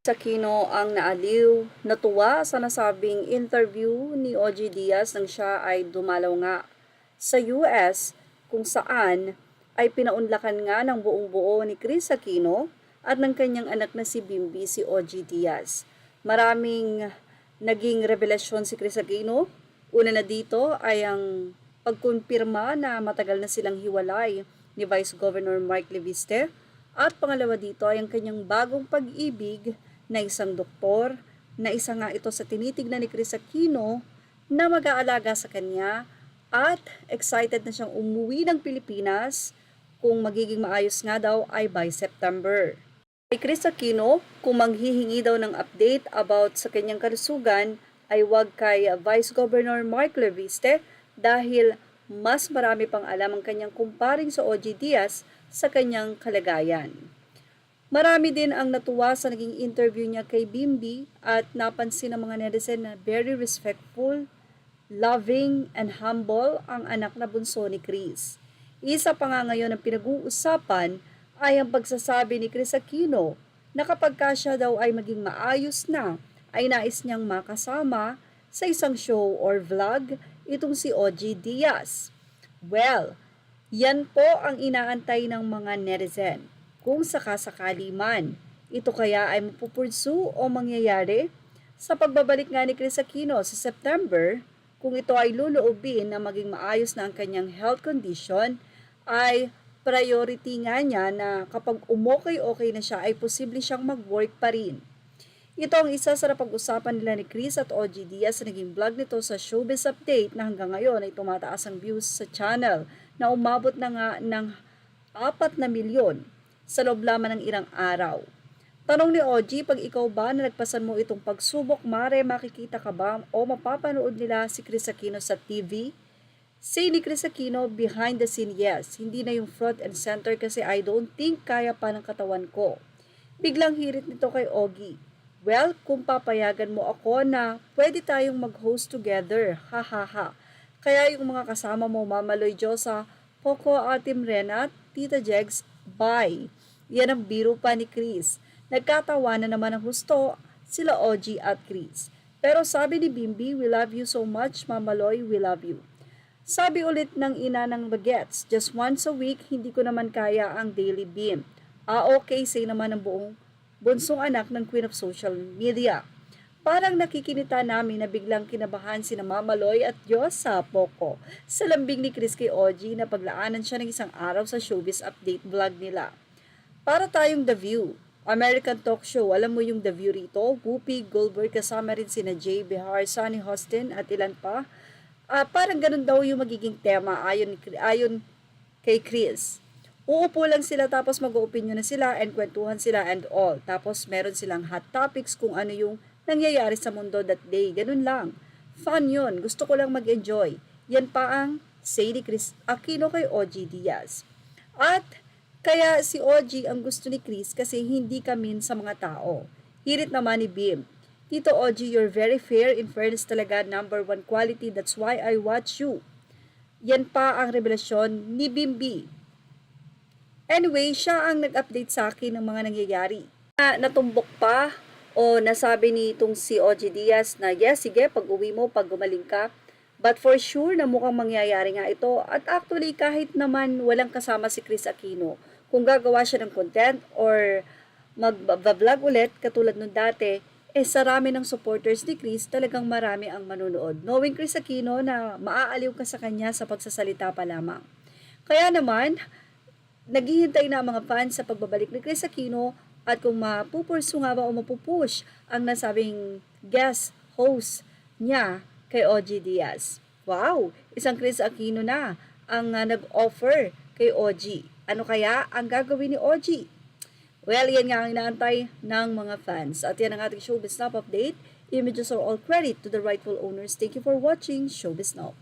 Aquino ang naaliw, natuwa sa nasabing interview ni OG Diaz nang siya ay dumalaw nga sa US kung saan ay pinaunlakan nga ng buong buo ni Chris Aquino at ng kanyang anak na si Bimbi, si OG Diaz. Maraming naging revelasyon si Chris Aquino. Una na dito ay ang pagkumpirma na matagal na silang hiwalay ni Vice Governor Mark Leviste at pangalawa dito ay ang kanyang bagong pag-ibig na isang doktor, na isa nga ito sa tinitignan ni Chris Aquino na mag-aalaga sa kanya at excited na siyang umuwi ng Pilipinas kung magiging maayos nga daw ay by September. Kay Chris Aquino, kung manghihingi daw ng update about sa kanyang kalusugan ay wag kay Vice Governor Mark Leviste dahil mas marami pang alam ang kanyang kumparing sa OG Diaz sa kanyang kalagayan. Marami din ang natuwa sa naging interview niya kay Bimbi at napansin ng mga netizen na very respectful, loving, and humble ang anak na bunso ni Chris. Isa pa nga ngayon ang pinag-uusapan ay ang pagsasabi ni Chris Aquino na kapag siya daw ay maging maayos na, ay nais niyang makasama sa isang show or vlog itong si OG Diaz. Well, yan po ang inaantay ng mga netizen. Kung sakasakali man, ito kaya ay mapupursu o mangyayari? Sa pagbabalik nga ni Chris Aquino sa September, kung ito ay luluobin na maging maayos na ang kanyang health condition, ay priority nga niya na kapag umokay-okay na siya ay posible siyang mag-work pa rin. Ito ang isa sa napag-usapan nila ni Chris at OG Diaz sa naging vlog nito sa Showbiz Update na hanggang ngayon ay tumataas ang views sa channel na umabot na nga ng 4 na milyon sa loob lamang ng ilang araw. Tanong ni OG, pag ikaw ba na nagpasan mo itong pagsubok, mare makikita ka ba o mapapanood nila si Chris Aquino sa TV? Say ni Chris Aquino, behind the scene yes, hindi na yung front and center kasi I don't think kaya pa ng katawan ko. Biglang hirit nito kay Ogie. Well, kung papayagan mo ako na pwede tayong mag-host together, ha ha ha. Kaya yung mga kasama mo, Mama Loy Josa, Poco, Atim Renat, Tita Jegs, bye. Yan ang biro pa ni Chris. Nagkatawanan naman ang husto sila OG at Chris. Pero sabi ni Bimbi, we love you so much, Mama Loy, we love you. Sabi ulit ng ina ng bagets, just once a week, hindi ko naman kaya ang daily beam. Okay, say naman ng buong bunsong anak ng Queen of Social Media. Parang nakikinita namin na biglang kinabahan si na Mama Loy at Diyos sa Poco sa lambing ni Chris kay OG na paglaanan siya ng isang araw sa Showbiz Update vlog nila. Para tayong The View, American talk show, alam mo yung The View rito, Whoopi Goldberg kasama rin sina Jay Behar, Sunny Hostin at ilan pa. Parang ganun daw yung magiging tema ayon kay Chris. Uupo lang sila tapos mag-oopinyon na sila and kwentuhan sila and all. Tapos meron silang hot topics kung ano yung nangyayari sa mundo that day. Ganun lang. Fun yun. Gusto ko lang mag-enjoy. Yan pa ang say ni Chris Aquino kay OG Diaz. At kaya si OG ang gusto ni Chris kasi hindi kamin sa mga tao. Hirit naman ni Bim. Tito OG, you're very fair. In fairness talaga, number 1 quality. That's why I watch you. Yan pa ang revelasyon ni Bimbi. Anyway, siya ang nag-update sa akin ng mga nangyayari. Natumbok pa o nasabi nitong si OG Diaz na yes, sige, pag uwi mo, pag gumaling ka. But for sure na mukhang mangyayari nga ito. At actually, kahit naman walang kasama si Chris Aquino, kung gagawa siya ng content or mag-vlog ulit katulad nung dati, sa rami ng supporters ni Chris, talagang marami ang manunood. Knowing Chris Aquino na maaaliw ka sa kanya sa pagsasalita pa lamang. Kaya naman, naghihintay na ang mga fans sa pagbabalik ni Chris Aquino at kung mapupursu nga ba o mapupush ang nasabing guest host niya kay OG Diaz. Wow! Isang Chris Aquino na ang nag-offer kay OG. Ano kaya ang gagawin ni OG? Well, yan nga ang inaantay ng mga fans. At yan ang ating Showbiz Now update. Images are all credit to the rightful owners. Thank you for watching Showbiz Now.